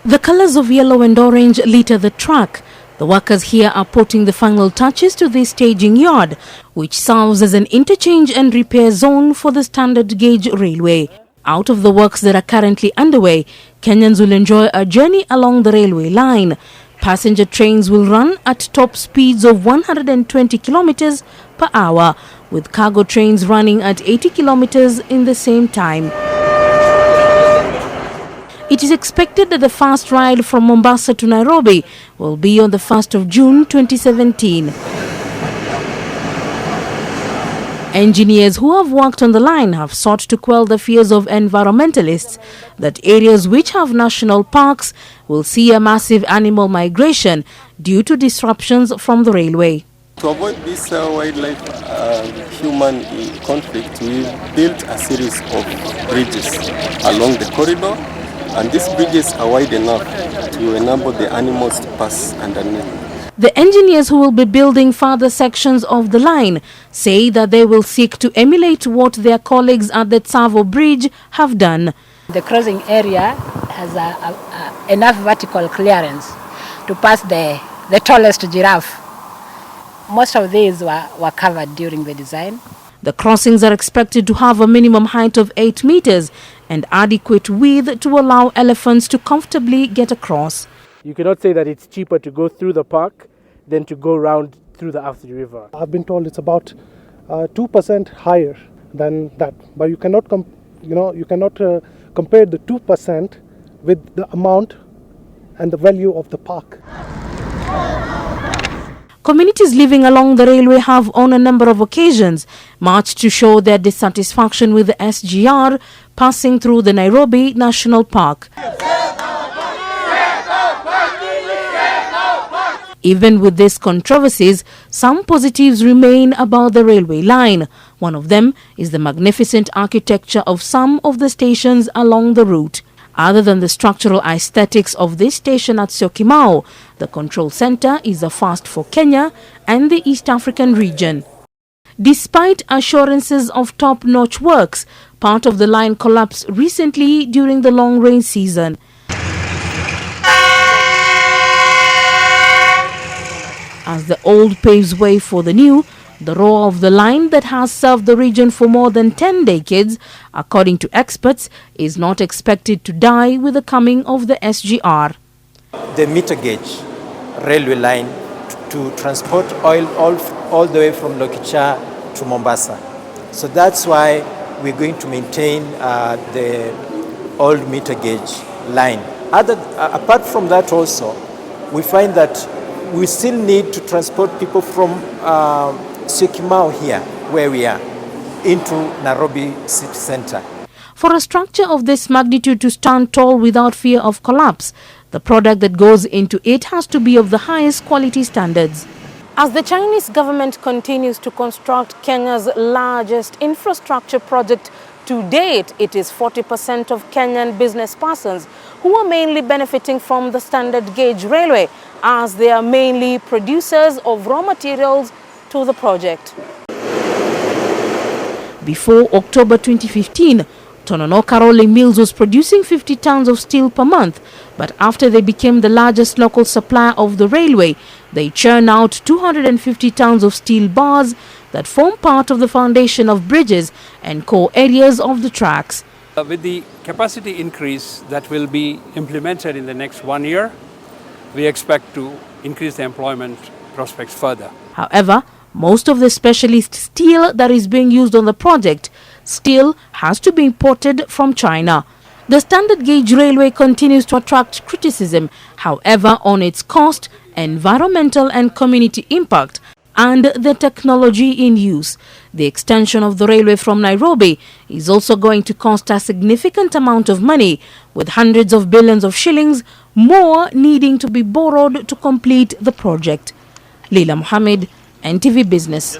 The colors of yellow and orange litter the track. The workers here are putting the final touches to this staging yard, which serves as an interchange and repair zone for the standard gauge railway. Out of the works that are currently underway, Kenyans will enjoy a journey along the railway line. Passenger trains will run at top speeds of 120 kilometers per hour, with cargo trains running at 80 kilometers in the same time. It is expected that the fast ride from Mombasa to Nairobi will be on the 1st of June 2017. Engineers who have worked on the line have sought to quell the fears of environmentalists that areas which have national parks will see a massive animal migration due to disruptions from the railway. To avoid this wildlife human conflict, we built a series of bridges along the corridor, and these bridges are wide enough to enable the animals to pass underneath. The engineers who will be building further sections of the line say that they will seek to emulate what their colleagues at the Tsavo Bridge have done. The crossing area has enough vertical clearance to pass the tallest giraffe. Most of these were covered during the design. The crossings are expected to have a minimum height of 8 meters and adequate width to allow elephants to comfortably get across. You cannot say that it's cheaper to go through the park than to go round through the Afti River. I've been told it's about 2% higher than that, but you cannot compare the 2% with the amount and the value of the park. Communities living along the railway have on a number of occasions marched to show their dissatisfaction with the SGR passing through the Nairobi National Park. Even with these controversies, some positives remain about the railway line. One of them is the magnificent architecture of some of the stations along the route. Other than the structural aesthetics of this station at Syokimau, the control center is a first for Kenya and the East African region. Despite assurances of top-notch works, part of the line collapsed recently during the long rain season. As the old paves way for the new, the roar of the line that has served the region for more than 10 decades, according to experts, is not expected to die with the coming of the SGR. The meter gauge railway line to transport oil all the way from Lokicha to Mombasa. So that's why we're going to maintain the old meter gauge line. Apart from that also, we find that we still need to transport people from Syokimau here, where we are, into Nairobi city center. For a structure of this magnitude to stand tall without fear of collapse, the product that goes into it has to be of the highest quality standards. As the Chinese government continues to construct Kenya's largest infrastructure project to date, it is 40% of Kenyan business persons who are mainly benefiting from the standard gauge railway, as they are mainly producers of raw materials to the project. Before October 2015, Tononoka Rolling Mills was producing 50 tons of steel per month, but after they became the largest local supplier of the railway, they churn out 250 tons of steel bars that form part of the foundation of bridges and core areas of the tracks. With the capacity increase that will be implemented in the next 1 year, we expect to increase the employment prospects further. However, most of the specialist steel that is being used on the project still has to be imported from China. The standard gauge railway continues to attract criticism, however, on its cost, environmental and community impact, and the technology in use. The extension of the railway from Nairobi is also going to cost a significant amount of money, with hundreds of billions of shillings more needing to be borrowed to complete the project. Leila, Mohammed, NTV Business.